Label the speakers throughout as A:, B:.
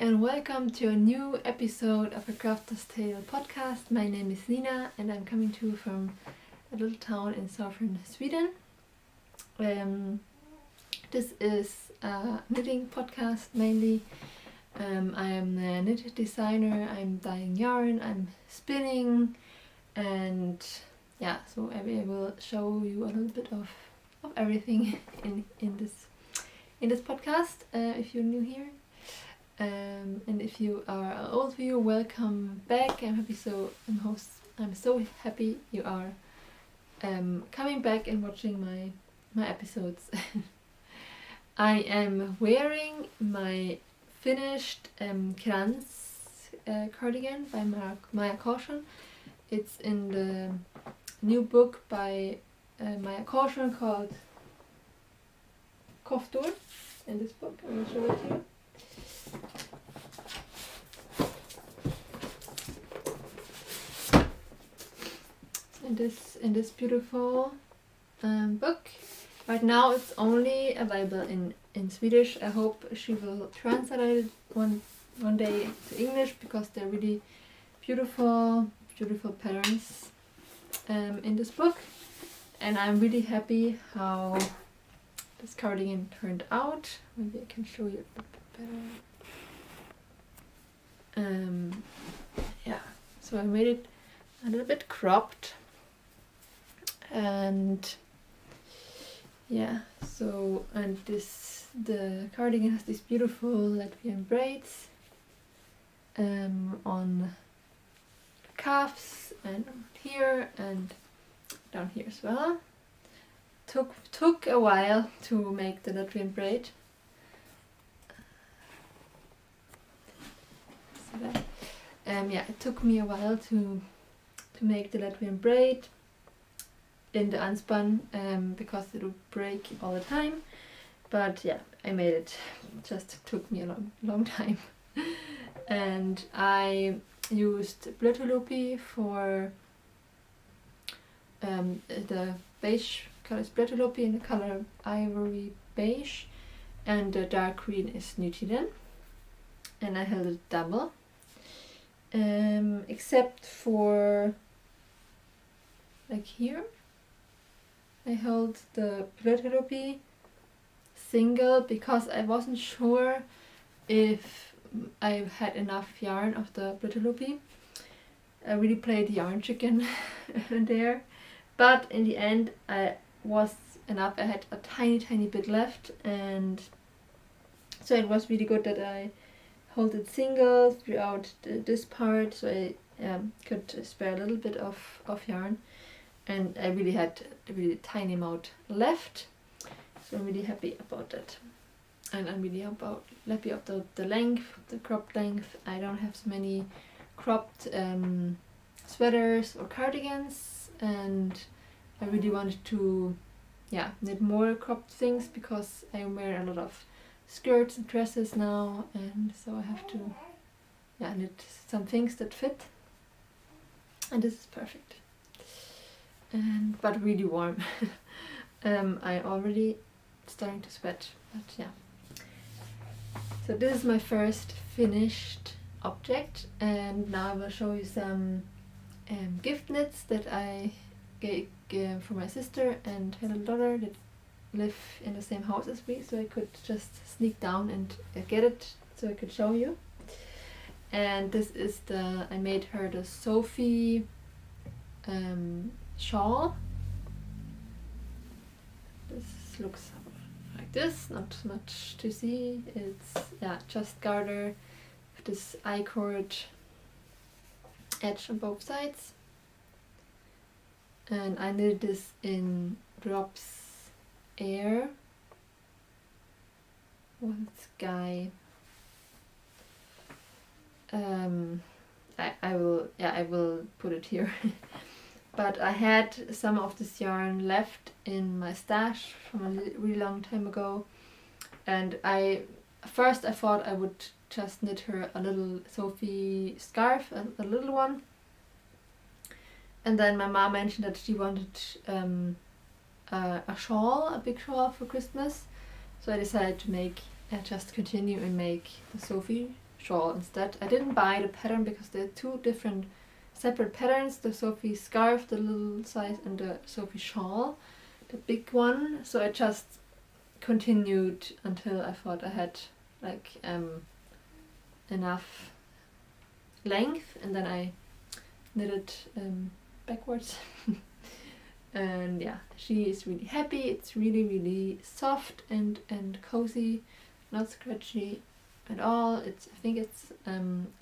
A: and welcome to a new episode of a Crafterstale podcast. My name is Nina and I'm coming to you from a little town in southern Sweden. This is a knitting podcast mainly. I am a knit designer, I'm dyeing yarn, I'm spinning, and yeah, so I will show you a little bit of everything in this podcast if you're new here. And if you are an old viewer, welcome back. I'm so happy you are coming back and watching my episodes. I am wearing my finished Krans cardigan by Maya Caution. It's in the new book by Maya Caution called Crochet. In this book, I will show it to you. In this beautiful book. Right now it's only available in Swedish. I hope she will translate it one day to English because they're really beautiful patterns in this book, and I'm really happy how this cardigan turned out. Maybe I can show you a bit better. Yeah, so I made it a little bit cropped, and yeah, so the cardigan has these beautiful Latvian braids on the cuffs and here and down here as well. Took a while to make the Latvian braid. Yeah, it took me a while to make the Latvian braid in the unspun because it would break all the time. But yeah, I made it. It just took me a long time. And I used Blöttelupi for the beige color is Blöttelupi in the color ivory beige, and the dark green is Nuna. And I held it double. Except for like here, I held the Blöttelupi single because I wasn't sure if I had enough yarn of the Blöttelupi. I really played yarn chicken there, but in the end I was enough. I had a tiny bit left, and so it was really good that I hold it single throughout this part, so I could spare a little bit of yarn, and I really had a really tiny amount left, so I'm really happy about that. And I'm really happy about the length, the cropped length. I don't have so many cropped sweaters or cardigans, and I really wanted to knit more cropped things because I'm wearing a lot of skirts and dresses now, and so I have to knit some things that fit, and this is perfect. But really warm. I already starting to sweat, but yeah. So this is my first finished object, and now I will show you some gift knits that I gave for my sister and her little daughter that live in the same house as me, so I could just sneak down and get it so I could show you. And this is I made her the Sofie shawl. This looks like this, not much to see. It's just garter with this I-cord edge on both sides, and I knitted this in drops air with sky. I will put it here. But I had some of this yarn left in my stash from a really long time ago, and first I thought I would just knit her a little Sofie scarf, a little one, and then my mom mentioned that she wanted a shawl, a big shawl for Christmas, so I decided to just continue and make the Sofie shawl instead. I didn't buy the pattern because they're two different separate patterns, the Sofie scarf, the little size, and the Sofie shawl, the big one. So I just continued until I thought I had like enough length, and then I knitted backwards. And yeah, she is really happy. It's really soft and cozy, not scratchy at all. I think it's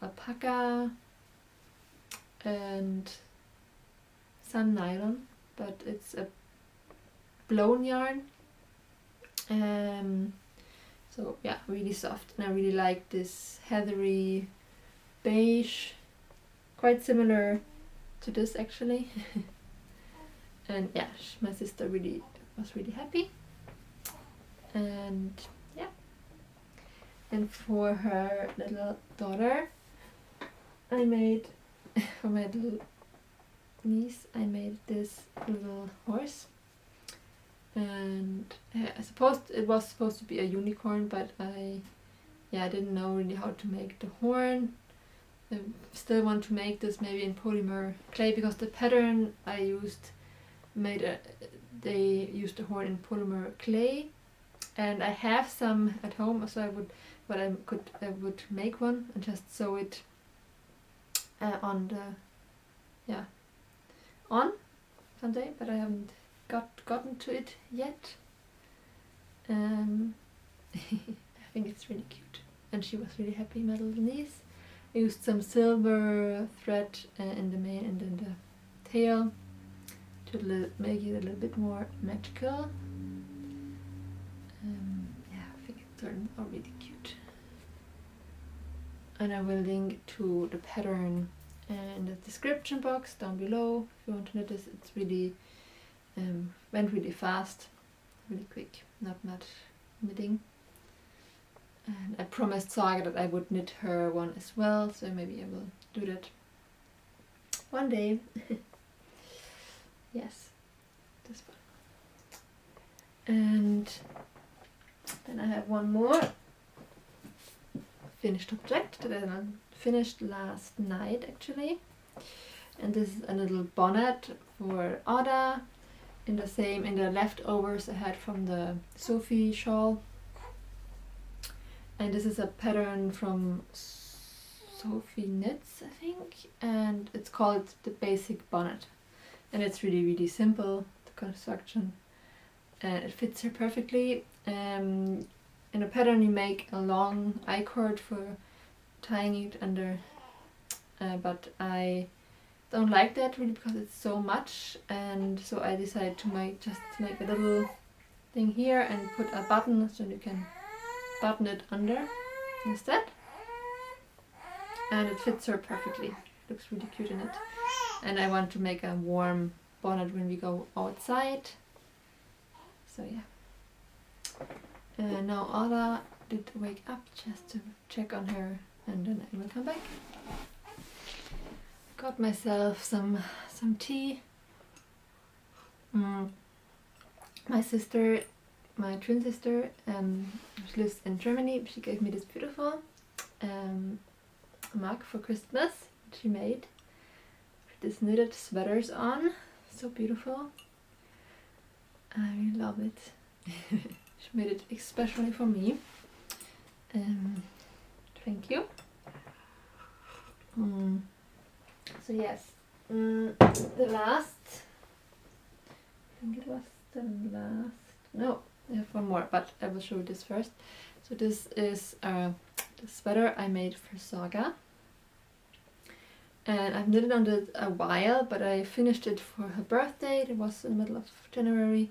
A: alpaca and some nylon, but it's a blown yarn. So yeah, really soft, and I really like this heathery beige, quite similar to this actually. And yeah, my sister was really happy. And yeah, and for her little daughter, I made for my little niece, I made this little horse. And it was supposed to be a unicorn, but I didn't know really how to make the horn. I still want to make this maybe in polymer clay, because the pattern I used they used the horn in polymer clay, and I have some at home, so I would make one and just sew it on someday, but I haven't gotten to it yet. I think it's really cute, and she was really happy, my little niece. I used some silver thread in the mane and in the tail to make it a little bit more magical. Yeah, I think it turned out really cute. And I will link to the pattern in the description box down below if you want to knit this. It's really went really fast, really quick, not much knitting. And I promised Saga that I would knit her one as well, so maybe I will do that one day. Yes, this one. And then I have one more finished object that I finished last night actually. And this is a little bonnet for Ada, in the leftovers I had from the Sofie shawl. And this is a pattern from Sofie Knits, I think, and it's called the Basic Bonnet. And it's really simple, the construction, and it fits her perfectly. In the pattern you make a long I-cord for tying it under, but I don't like that really because it's so much, and so I decided to make a little thing here and put a button so you can button it under instead, and it fits her perfectly. Looks really cute in it, and I want to make a warm bonnet when we go outside. So yeah. Now Ada did wake up, just to check on her, and then I will come back. Got myself some tea. My sister, my twin sister, she lives in Germany. She gave me this beautiful mug for Christmas. She made with this knitted sweaters on. So beautiful. I really love it. She made it especially for me. Thank you. So yes, the last, I think it was the last, no, I have one more, but I will show you this first. So this is the sweater I made for Saga. And I've knitted on it a while, but I finished it for her birthday. It was in the middle of January.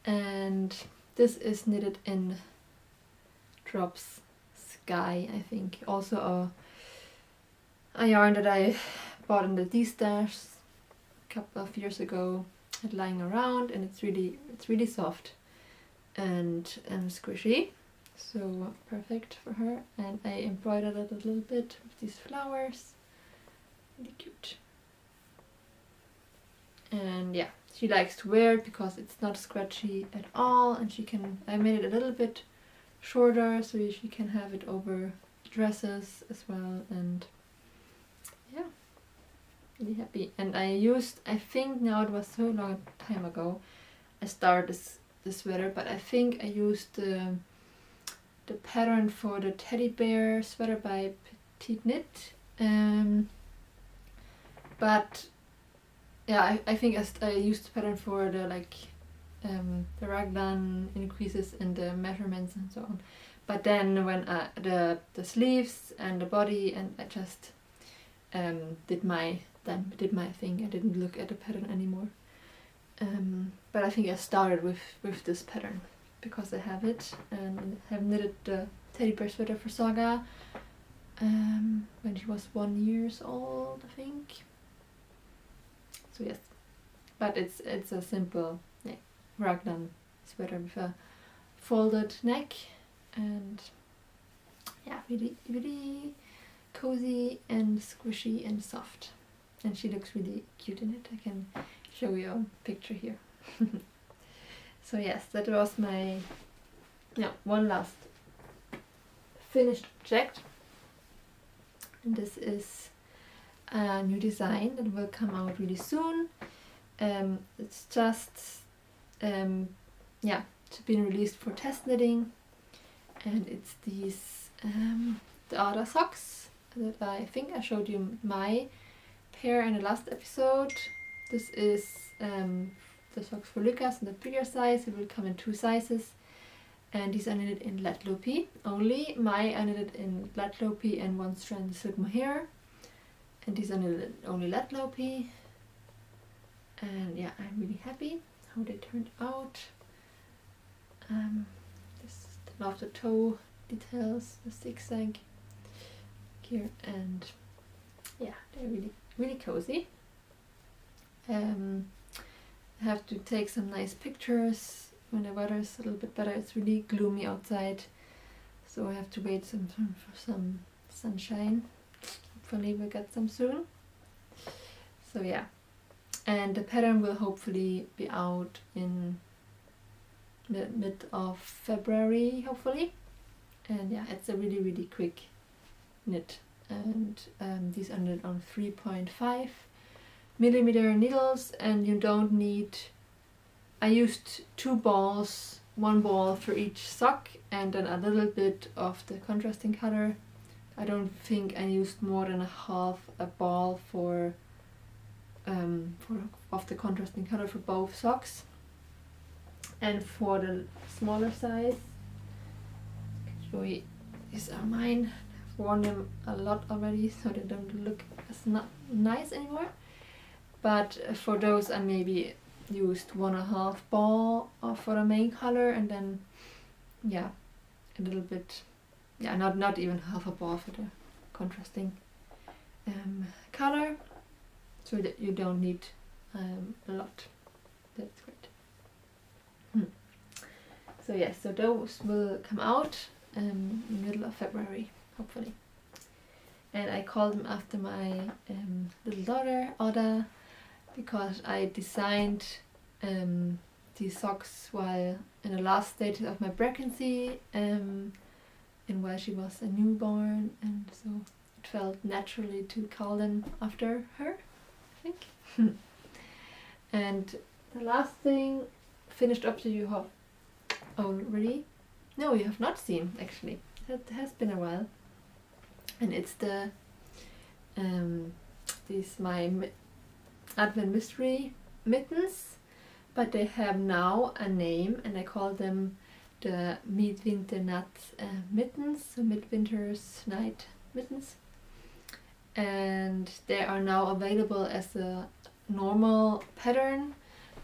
A: And this is knitted in Drops Sky, I think. Also a yarn that I bought in the D-Stash a couple of years ago, had lying around, and it's really soft and squishy, so perfect for her. And I embroidered it a little bit with these flowers, really cute. And yeah, she likes to wear it because it's not scratchy at all, and I made it a little bit shorter so she can have it over dresses as well, and yeah, really happy. And I think now, it was so long time ago I started this sweater, but I think I used the pattern for the teddy bear sweater by Petite Knit, but yeah, I think I used the pattern for the the raglan increases in the measurements and so on. But then when the sleeves and the body, and I just did my thing. I didn't look at the pattern anymore. But I think I started with this pattern because I have it, and have knitted the teddy bear sweater for Saga when she was 1 year old, I think. So yes, but it's a simple raglan sweater with a folded neck, and yeah, really cozy and squishy and soft, and she looks really cute in it. I can show you a picture here. So yes, that was my one last finished project, and this is a new design that will come out really soon. It's just been released for test knitting, and it's these the other socks that I think I showed you my pair in the last episode. This is the socks for Lucas in the bigger size. It will come in 2 sizes, and these are knitted in Latlopi only. My are knitted in Latlopi and 1 strand silk mohair, and these are knitted in only Latlopi. And yeah, I'm really happy how they turned out. Love the toe details, the zigzag here, and yeah, they're really cozy. I have to take some nice pictures when the weather is a little bit better. It's really gloomy outside, so I have to wait some time for some sunshine. Hopefully we'll get some soon. So yeah, and the pattern will hopefully be out in the mid of February, hopefully. And yeah, it's a really quick knit, and these are knit on 3.5 millimeter needles, and you don't need, I used 2 balls, 1 ball for each sock, and then a little bit of the contrasting color. I don't think I used more than half a ball of the contrasting color for both socks. And for the smaller size, I can show you, these are mine. I've worn them a lot already, so they don't look as nice anymore. But for those, I maybe used 1.5 ball for the main color, and then yeah, a little bit, yeah, not even half a ball for the contrasting color, so that you don't need a lot. That's great. So yes, so those will come out in the middle of February, hopefully. And I called them after my little daughter, Oda, because I designed these socks while in the last stages of my pregnancy, and while she was a newborn, and so it felt naturally to call them after her, I think. And the last thing finished up, so you have already, no, you have not seen actually, it has been a while, and it's the these my Advent Mystery mittens, but they have now a name, and I call them the Midvinternatt mittens, so Midwinter's night mittens, and they are now available as a normal pattern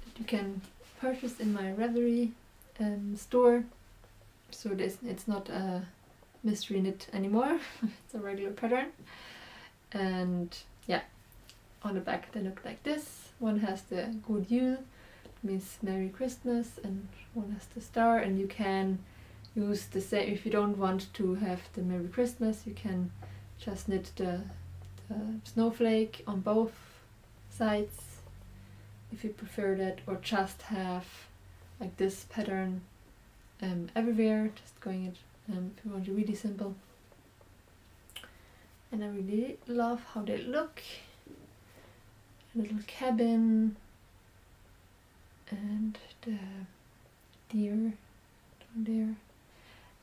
A: that you can purchase in my Ravelry store. So it's not a mystery knit anymore. It's a regular pattern, and yeah, on the back they look like this. One has the God Jul, means Merry Christmas, and one has the star, and you can use the same. If you don't want to have the Merry Christmas, you can just knit the snowflake on both sides if you prefer that, or just have like this pattern everywhere, just going it if you want it really simple. and I really love how they look. A little cabin and the deer down there.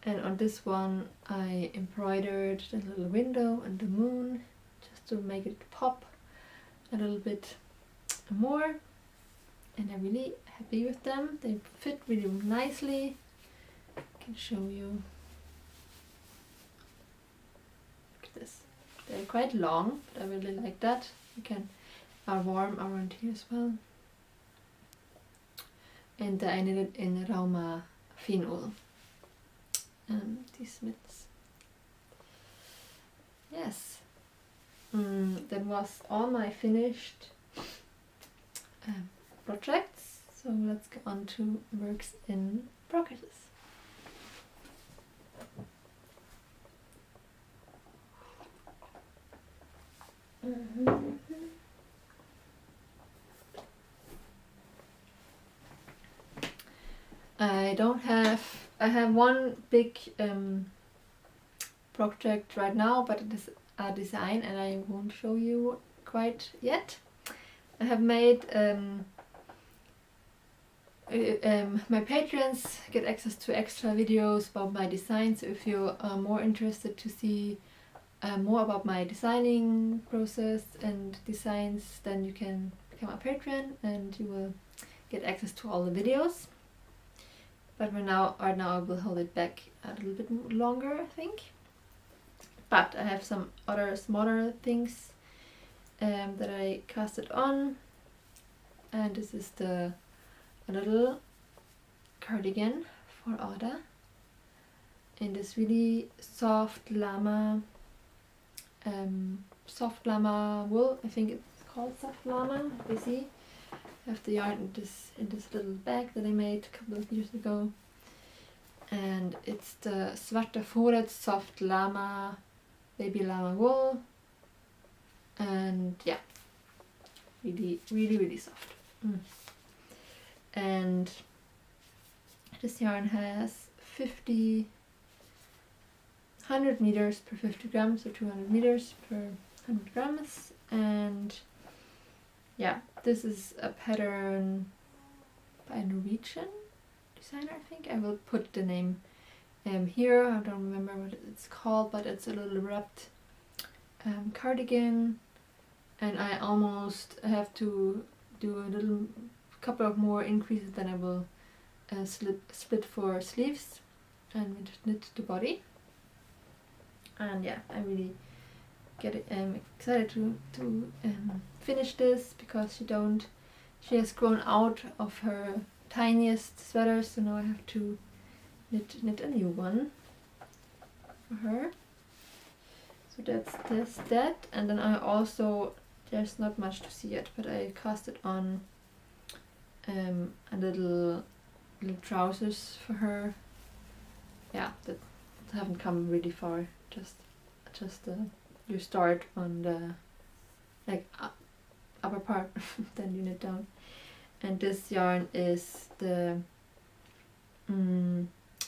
A: And on this one I embroidered the little window and the moon just to make it pop a little bit more, and I'm really happy with them. They fit really nicely. I can show you. Look at this. They're quite long, but I really like that. You can are warm around here as well. And I knitted in Rauma Fin wool. These mitts. Yes. That was all my finished projects. So let's go on to works in progress. I have one big project right now, but it is a design and I won't show you quite yet. I have made my patrons get access to extra videos about my design, so if you are more interested to see more about my designing process and designs, then you can become a patron and you will get access to all the videos. But right now I will hold it back a little bit longer, I think. But I have some other smaller things that I casted on, and this is a little cardigan for Ada in this really soft llama wool. I think it's called soft llama. You see, I have the yarn in this little bag that I made a couple of years ago, and it's the Svarta Fåret soft llama baby llama wool, and yeah, really soft. And this yarn has 100 meters per 50 grams, so 200 meters per 100 grams. And yeah, this is a pattern by a Norwegian designer, I think. I will put the name here. I don't remember what it's called, but it's a little wrapped cardigan, and I almost have to do a couple of more increases, then I will split for sleeves and knit the body. And yeah, I really excited to finish this, because she has grown out of her tiniest sweater, so now I have to knit a new one for her. So that's that. And then I also, there's not much to see yet, but I casted on a little trousers for her. Yeah, that haven't come really far. Just you start on the upper part, then you knit down. And this yarn is the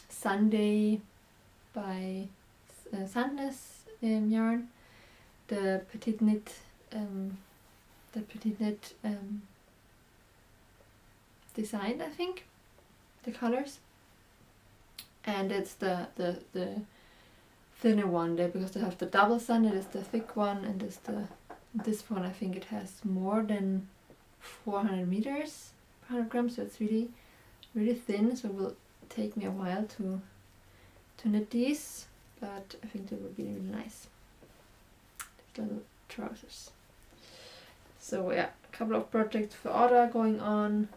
A: Sunday by Sandness yarn, the petite knit design, I think, the colors. And it's the thinner one there, because they have the double Sunday, is the thick one, and this one I think it has more than 400 meters per 100 grams, so it's really thin, so it will take me a while to knit these, but I think they will be really nice. These little trousers. So yeah, a couple of projects for Ada going on,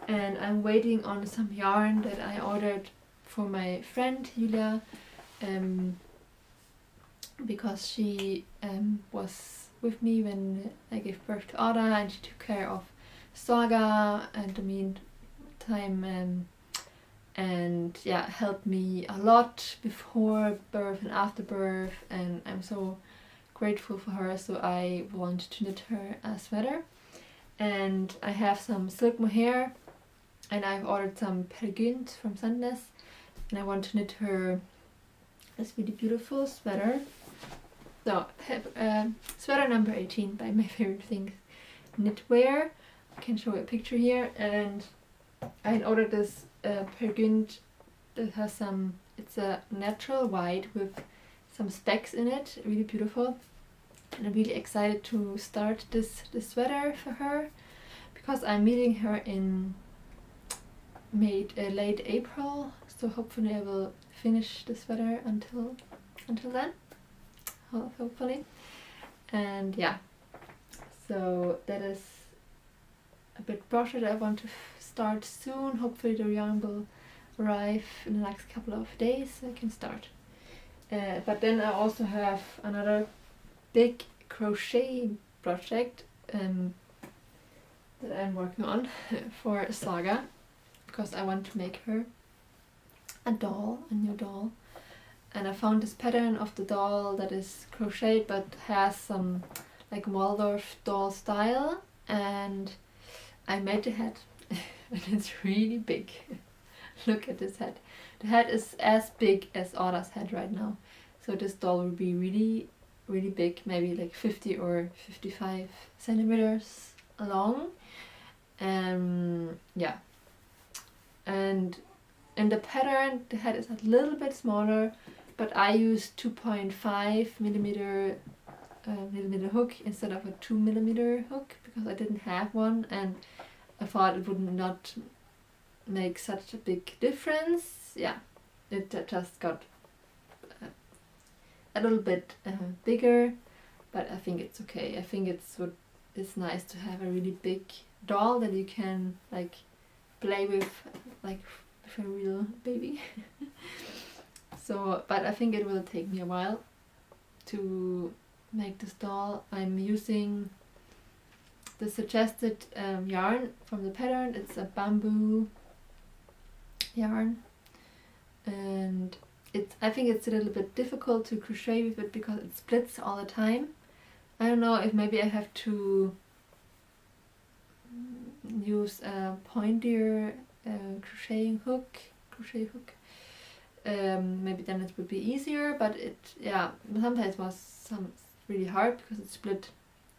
A: and I'm waiting on some yarn that I ordered for my friend Julia, because she was with me when I gave birth to Ada, and she took care of Saga and the meantime, and yeah, helped me a lot before birth and after birth, and I'm so grateful for her. So I want to knit her a sweater, and I have some silk mohair, and I've ordered some cardigans from Sandnes, and I want to knit her this really beautiful sweater. no, sweater number 18 by My Favorite Things Knitwear. I can show you a picture here, and I ordered this cardigan that has some, it's a natural white with some specks in it, really beautiful. And I'm really excited to start this sweater for her, because I'm meeting her in late April, so hopefully I will finish the sweater until then, hopefully. And yeah, so that is a big project I want to start soon. Hopefully the yarn will arrive in the next couple of days so I can start. But then I also have another big crochet project that I'm working on for Saga, because I want to make her a doll, a new doll. And I found this pattern of the doll that is crocheted but has some like Waldorf doll style, and I made the head and it's really big. Look at this head. The head is as big as Auda's head right now. So this doll will be really, really big, maybe like 50 or 55 centimeters long. Yeah. And in the pattern, the head is a little bit smaller, but I used 2.5 millimeter hook instead of a 2mm hook, because I didn't have one, and I thought it would not make such a big difference. Yeah, it just got a little bit bigger, but I think it's okay. I think it's nice to have a really big doll that you can like play with, like with a real baby. So, but I think it will take me a while to make this doll. I'm using the suggested yarn from the pattern. It's a bamboo yarn, and I think it's a little bit difficult to crochet with it because it splits all the time. I don't know if maybe I have to use a pointier crochet hook. Maybe then it would be easier, but yeah, sometimes it was really hard because it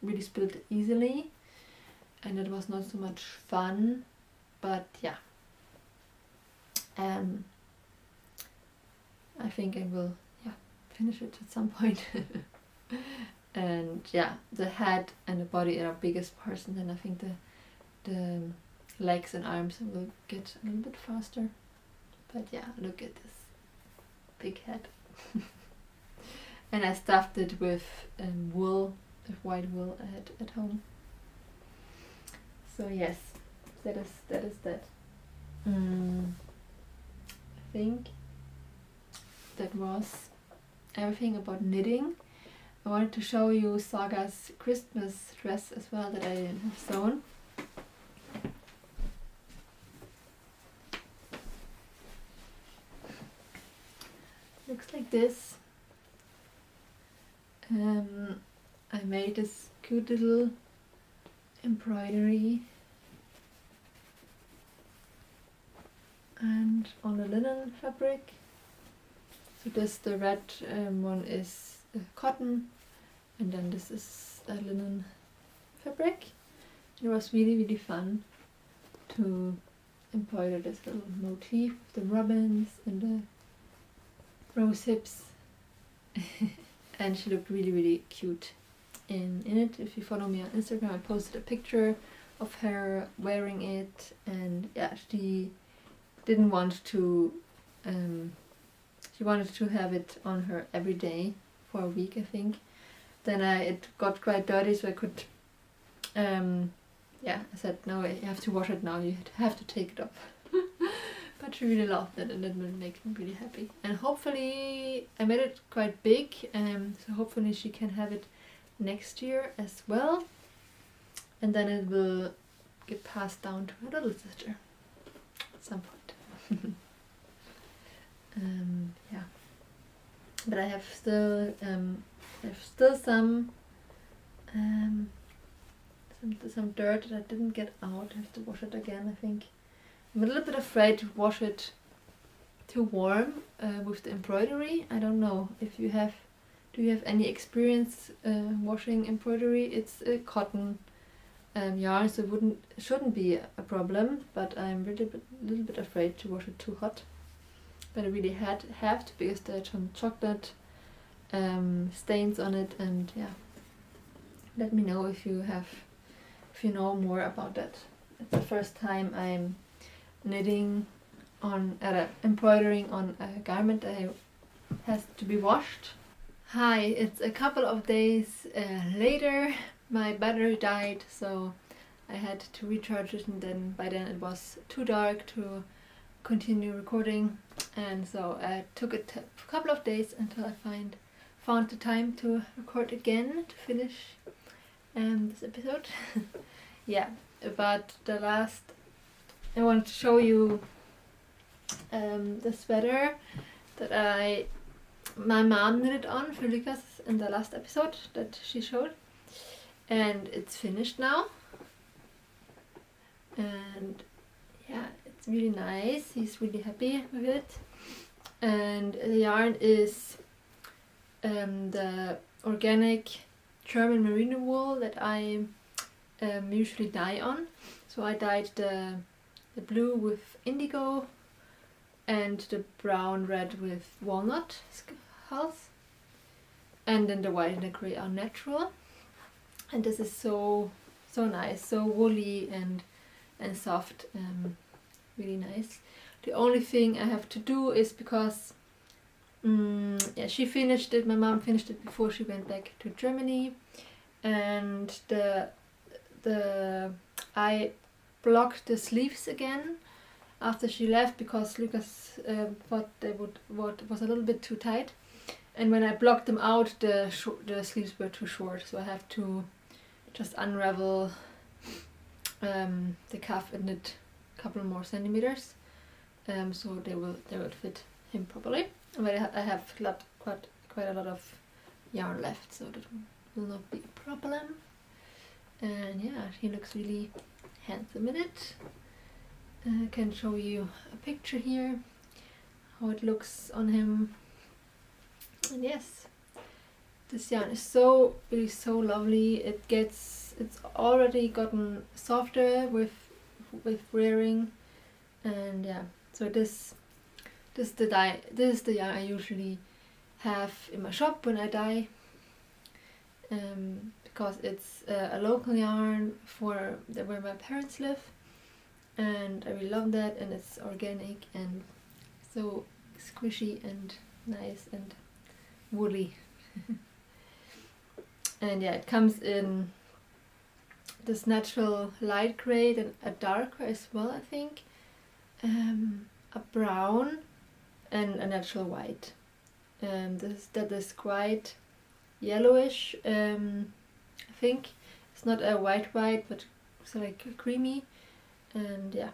A: really split easily, and it was not so much fun. But yeah, I think I will finish it at some point. And yeah, the head and the body are our biggest parts, and then I think the legs and arms will get a little bit faster. But yeah, look at this big head. And I stuffed it with wool, with white wool I had at home. So yes, that is that. I think that was everything about knitting. I wanted to show you Saga's Christmas dress as well that I have sewn. Looks like this. I made this cute little embroidery and on the linen fabric. So the red one is cotton, and then this is a linen fabric. It was really, really fun to embroider this little motif with the robins and the rose hips. And she looked really, really cute in it. If you follow me on Instagram, I posted a picture of her wearing it, and yeah, she didn't want to she wanted to have it on her every day for a week, I think. Then it got quite dirty, so I could yeah, I said no, you have to wash it now, you have to take it off. But she really loved it, and that makes me really happy. And hopefully, I made it quite big, so hopefully she can have it next year as well. And then it will get passed down to her little sister at some point. Yeah. But I have still some dirt that I didn't get out. I have to wash it again, I think. I'm a little bit afraid to wash it too warm with the embroidery. I don't know if you have do you have any experience washing embroidery? It's a cotton yarn, so it shouldn't be a problem, but I'm really a little bit afraid to wash it too hot. But I really have to, because there are some chocolate stains on it, and yeah. Let me know if you know more about that. It's the first time I'm knitting on embroidering on a garment that has to be washed. Hi, it's a couple of days later. My battery died, so I had to recharge it, and then by then it was too dark to continue recording, and so I took a couple of days until I found the time to record again to finish this episode. Yeah, but I want to show you the sweater that my mom knitted on for Lucas in the last episode that she showed, and it's finished now, and yeah, it's really nice. He's really happy with it, and the yarn is the organic German merino wool that I usually dye on. So I dyed the blue with indigo and the brown red with walnut hulls, and then the white and the grey are natural. And this is so nice, so woolly and soft, really nice. The only thing I have to do is, because yeah, she finished it, my mom finished it before she went back to Germany, and I blocked the sleeves again after she left, because Lucas thought what was a little bit too tight, and when I blocked them out, the sleeves were too short, so I have to just unravel the cuff and knit a couple more centimeters, so they will fit him properly. But I have quite a lot of yarn left, so that will not be a problem. And yeah, he looks really handsome in it. I can show you a picture here, how it looks on him. And yes, this yarn is really so lovely. It's already gotten softer with wearing, and yeah, so this is the yarn I usually have in my shop when I dye, because it's a local yarn for where my parents live, and I really love that, and it's organic and so squishy and nice and woolly. And yeah, it comes in this natural light grey and a darker as well, I think, a brown and a natural white. That is quite yellowish, I think. It's not a white, but it's like creamy, and yeah,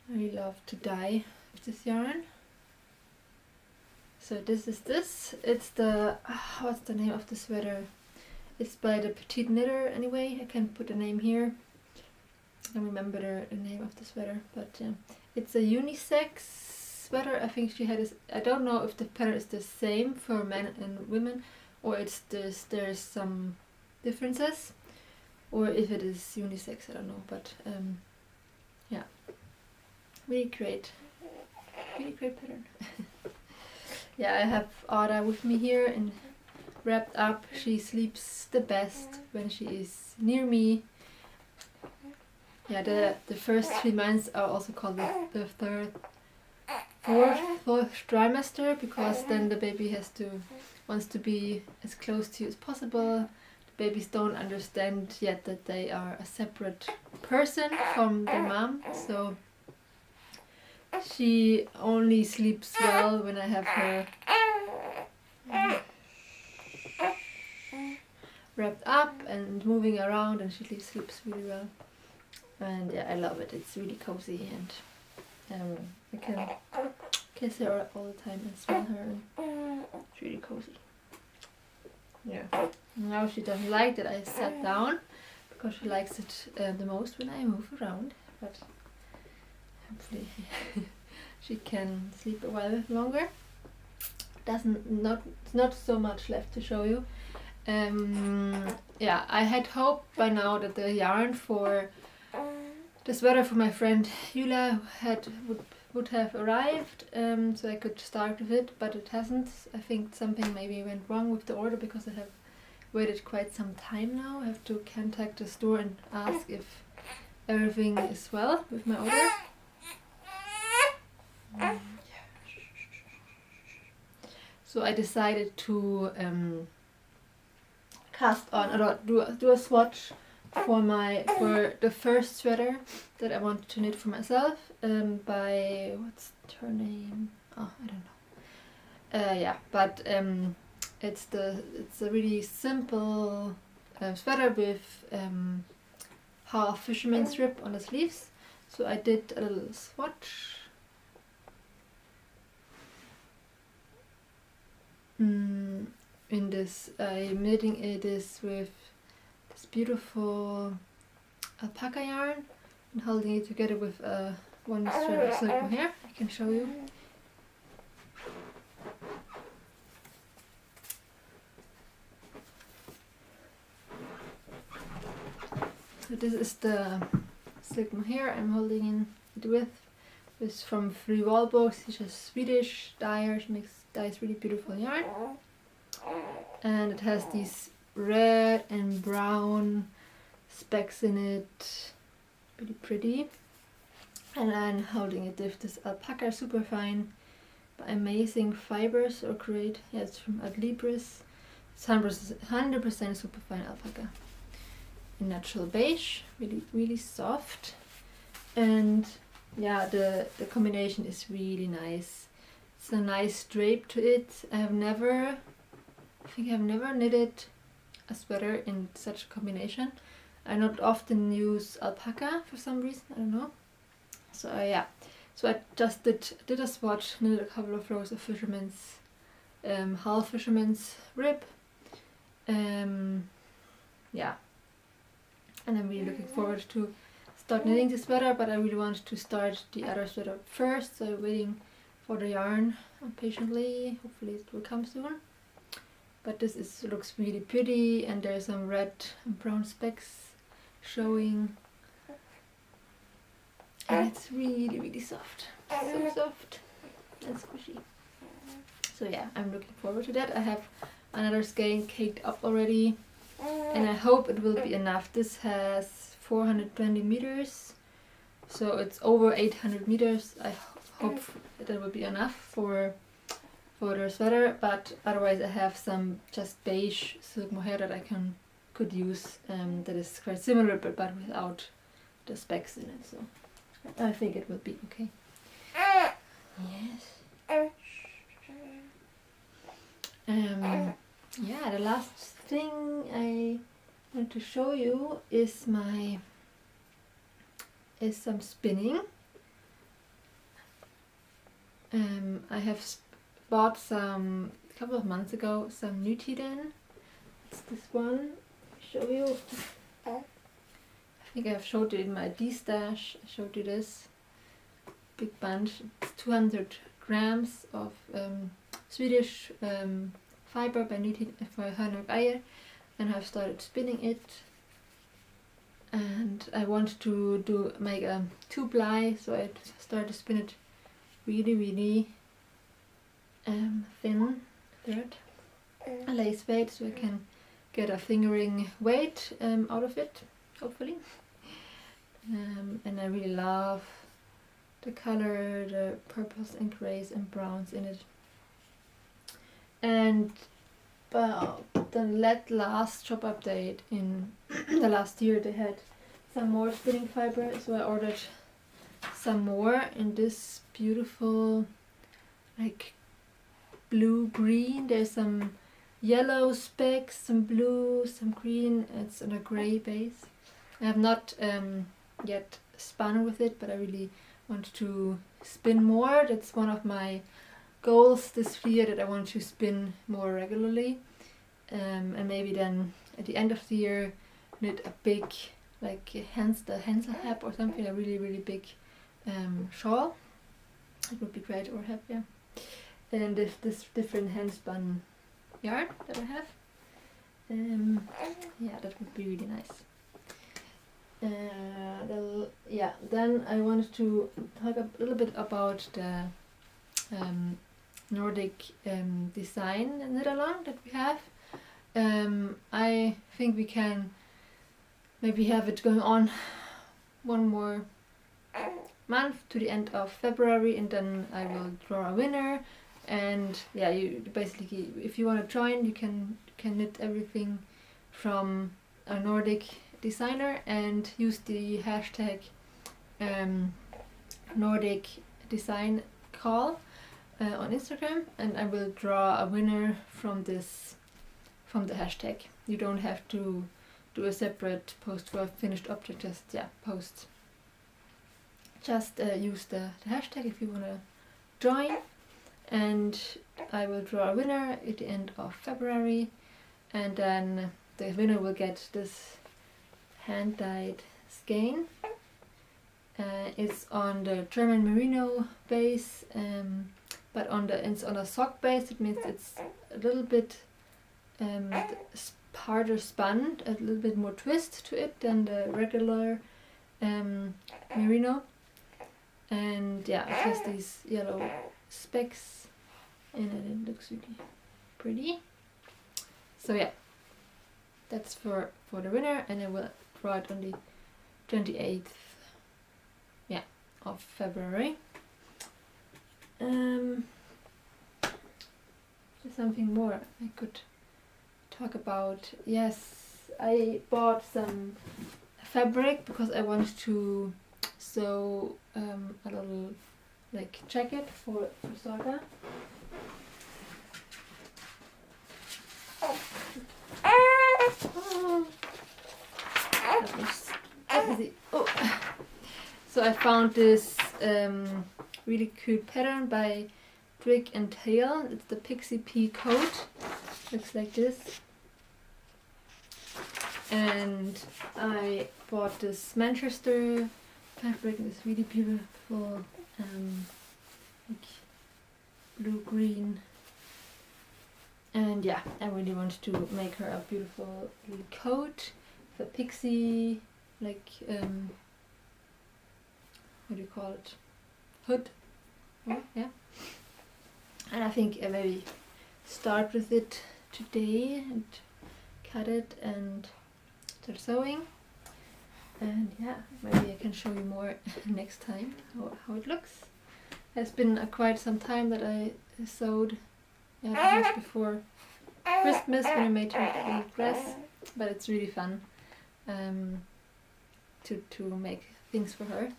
A: I really love to dye with this yarn. So this is it's the, what's the name of the sweater? It's by the Petite Knitter anyway. I can put the name here. I don't remember the name of the sweater, but yeah. It's a unisex sweater. I think she had this. I don't know if the pattern is the same for men and women, or there's some differences, or if it is unisex, I don't know. But yeah, really great pattern. Yeah, I have Ada with me here and wrapped up. She sleeps the best when she is near me. Yeah, the first 3 months are also called the fourth trimester, because then the baby wants to be as close to you as possible. The babies don't understand yet that they are a separate person from their mom, so she only sleeps well when I have her wrapped up and moving around, and she sleeps really well. And yeah, I love it. It's really cozy, and I can kiss her all the time and smell her, and it's really cozy. Yeah. Now she doesn't like that I sat down, because she likes it the most when I move around, but hopefully she can sleep a while longer. not so much left to show you. Yeah, I had hoped by now that the yarn for the sweater for my friend Yula would have arrived, so I could start with it, but it hasn't. I think something maybe went wrong with the order because I have waited quite some time now. I have to contact the store and ask if everything is well with my order. So I decided to cast on or do a swatch for the first sweater that I wanted to knit for myself by, what's her name? Oh, I don't know. Yeah, but it's a really simple sweater with half fisherman strip on the sleeves. So I did a little swatch. In this, I'm knitting it is with this beautiful alpaca yarn and holding it together with one strand of silk mohair. I can show you. So this is the silk mohair I'm holding it with. It's from Free Wallbox. It's a Swedish dyer. She dyes really beautiful yarn. And it has these red and brown specks in it. Really pretty. And I'm holding it with this alpaca super fine by Amazing Fibers or Create. Yeah, it's from Adlibris. It's 100% super fine alpaca. In natural beige, really soft. And yeah, the combination is really nice. It's a nice drape to it. I think I've never knitted a sweater in such a combination. I not often use alpaca for some reason, I don't know. So yeah, so I just did a swatch, knitted a couple of rows of fisherman's, half fisherman's rib. Yeah, and I'm really looking forward to start knitting this sweater, but I really want to start the other sweater first, so I'm waiting for the yarn patiently. Hopefully it will come soon. But this looks really pretty, and there's some red and brown specks showing, and it's really soft, so soft and squishy. So yeah, I'm looking forward to that. I have another skein caked up already, and I hope it will be enough. This has 420 meters, so it's over 800 meters. I hope that will be enough for the sweater, but otherwise I have some just beige silk mohair that I could use, that is quite similar but without the specks in it, so I think it will be okay. Yes. Yeah, the last thing I want to show you is some spinning. I have bought a couple of months ago some Midvinternatt. It's this one. I'll show you. I think I've showed you in my D-stash. I showed you this big bunch. It's 200 grams of Swedish fiber by Midvinternatt, and I've started spinning it. And I want to make a 2-ply, so I started to spin it really thin thread, a lace weight, so I can get a fingering weight out of it, hopefully. And I really love the color, the purples and grays and browns in it. And well, the last shop update in the last year, they had some more spinning fiber, so I ordered some more in this beautiful like blue-green. There's some yellow specks, some blue, some green. It's on a grey base. I have not yet spun with it, but I really want to spin more. That's one of my goals this year, that I want to spin more regularly, and maybe then at the end of the year knit a big, like the Hansel hat or something, a really big shawl. It would be great, or hat, yeah. and this different hand spun yarn that I have. Yeah, that would be really nice. Yeah, then I wanted to talk a little bit about the Nordic design knit along that we have. I think we can maybe have it going on one more month to the end of February, and then I will draw a winner. And yeah, you basically, if you want to join, you can knit everything from a Nordic designer and use the hashtag Nordic design call on Instagram, and I will draw a winner from the hashtag. You don't have to do a separate post for a finished object, just use the hashtag if you want to join, and I will draw a winner at the end of February, and then the winner will get this hand-dyed skein. It's on the German merino base, but it's on a sock base. It means it's a little bit harder spun, a little bit more twist to it than the regular merino. And yeah, it has these yellow specks in it. It looks really pretty. So yeah, that's for the winner, and I will draw it on the 28th of February. There's something more I could talk about. Yes, I bought some fabric because I wanted to sew a little like jacket for Saga. Oh, that was easy. Oh. So I found this really cute pattern by Twig and Tail. It's the Pixie Pea coat. Looks like this. And I bought this Manchester fabric. It's really beautiful, like blue-green. And yeah, I really wanted to make her a beautiful little coat, the pixie, like what do you call it? Hood. Oh, yeah. And I think I maybe start with it today and cut it and start sewing. And yeah, maybe I can show you more next time how it looks. It's been quite some time that I sewed. Yeah, just before Christmas when I made her a little dress, but it's really fun to make things for her.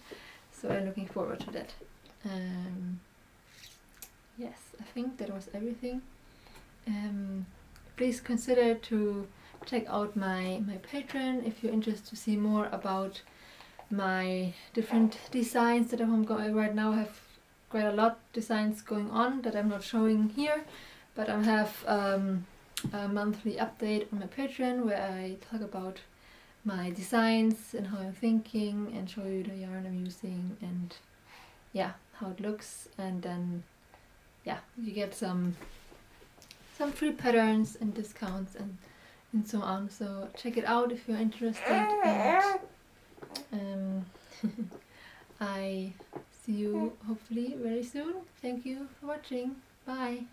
A: So I'm looking forward to that. Yes, I think that was everything. Please consider to check out my Patreon if you're interested to see more about my different designs that I'm going right now. I have quite a lot of designs going on that I'm not showing here, but I have a monthly update on my Patreon where I talk about my designs and how I'm thinking and show you the yarn I'm using and yeah, how it looks, and then yeah, you get some free patterns and discounts and so on. So check it out if you're interested, and I see you hopefully very soon. Thank you for watching. Bye.